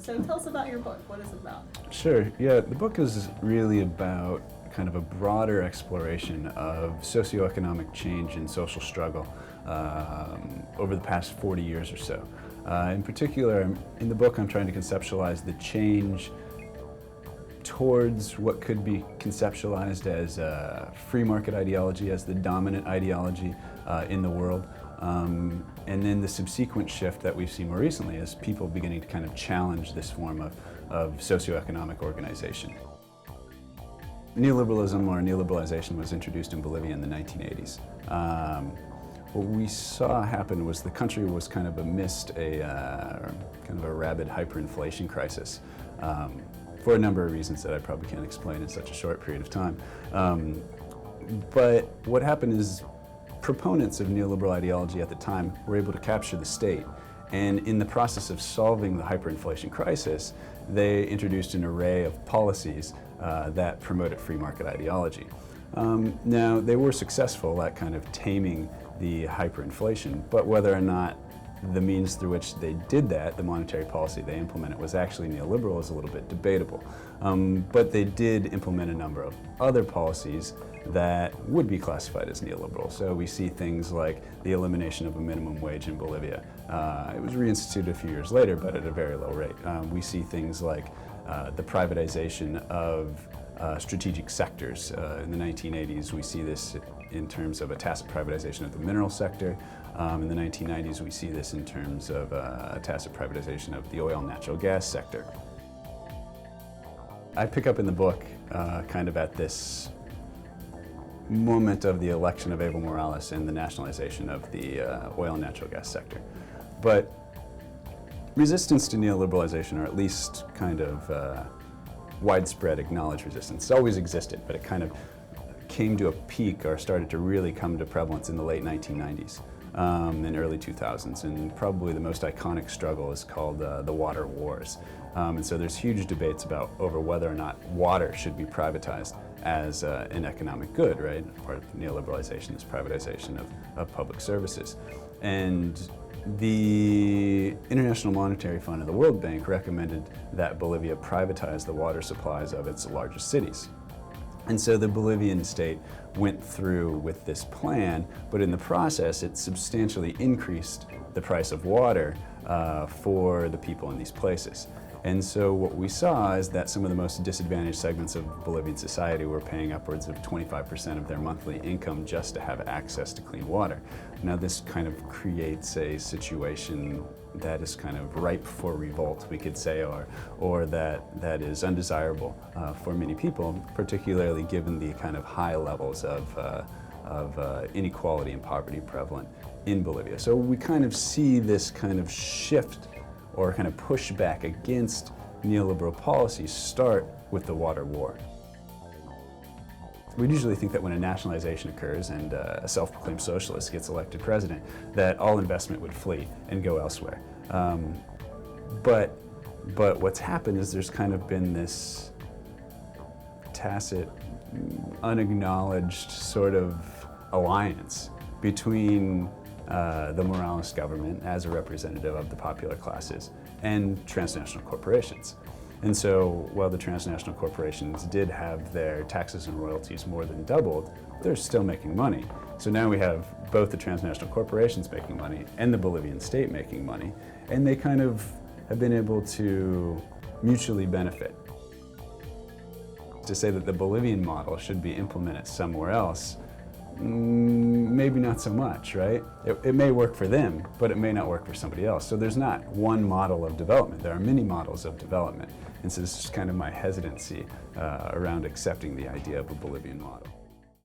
So tell us about your book. What is it about? Sure. Yeah, the book is really about kind of a broader exploration of socioeconomic change and social struggle over the past 40 years or so. In particular, in the book I'm trying to conceptualize the change towards what could be conceptualized as a free market ideology, as the dominant ideology in the world. And then the subsequent shift that we've seen more recently is people beginning to kind of challenge this form of socioeconomic organization. Neoliberalism or neoliberalization was introduced in Bolivia in the 1980s. What we saw happen was the country was kind of amidst a kind of a rabid hyperinflation crisis for a number of reasons that I probably can't explain in such a short period of time. But what happened is proponents of neoliberal ideology at the time were able to capture the state, and in the process of solving the hyperinflation crisis, they introduced an array of policies that promoted free market ideology. Now, they were successful at kind of taming the hyperinflation, but whether or not the means through which they did that, the monetary policy they implemented, was actually neoliberal is a little bit debatable. But they did implement a number of other policies that would be classified as neoliberal. So we see things like the elimination of a minimum wage in Bolivia. It was reinstituted a few years later, but at a very low rate. We see things like the privatization of strategic sectors. In the 1980s, we see this in terms of a tacit privatization of the mineral sector. In the 1990s, we see this in terms of a tacit privatization of the oil and natural gas sector. I pick up in the book kind of at this moment of the election of Evo Morales and the nationalization of the oil and natural gas sector. But resistance to neoliberalization, or at least kind of widespread acknowledged resistance, always existed, but it kind of came to a peak or started to really come to prevalence in the late 1990s and early 2000s. And probably the most iconic struggle is called the water wars. And so there's huge debates over whether or not water should be privatized as an economic good, right? Part of neoliberalization is privatization of public services. And the International Monetary Fund and the World Bank recommended that Bolivia privatize the water supplies of its largest cities. And so the Bolivian state went through with this plan, but in the process it substantially increased the price of water for the people in these places. And so what we saw is that some of the most disadvantaged segments of Bolivian society were paying upwards of 25% of their monthly income just to have access to clean water. Now this kind of creates a situation that is kind of ripe for revolt, we could say, or that is undesirable for many people, particularly given the kind of high levels of inequality and poverty prevalent in Bolivia. So we kind of see this kind of shift or kind of pushback against neoliberal policies start with the water war. We usually think that when a nationalization occurs and a self-proclaimed socialist gets elected president, that all investment would flee and go elsewhere. But what's happened is there's kind of been this tacit, unacknowledged sort of alliance between the Morales government as a representative of the popular classes and transnational corporations. And so while the transnational corporations did have their taxes and royalties more than doubled, they're still making money. So now we have both the transnational corporations making money and the Bolivian state making money, and they kind of have been able to mutually benefit. To say that the Bolivian model should be implemented somewhere else, maybe not so much, right? It may work for them, but it may not work for somebody else. So there's not one model of development. There are many models of development. And so this is kind of my hesitancy around accepting the idea of a Bolivian model.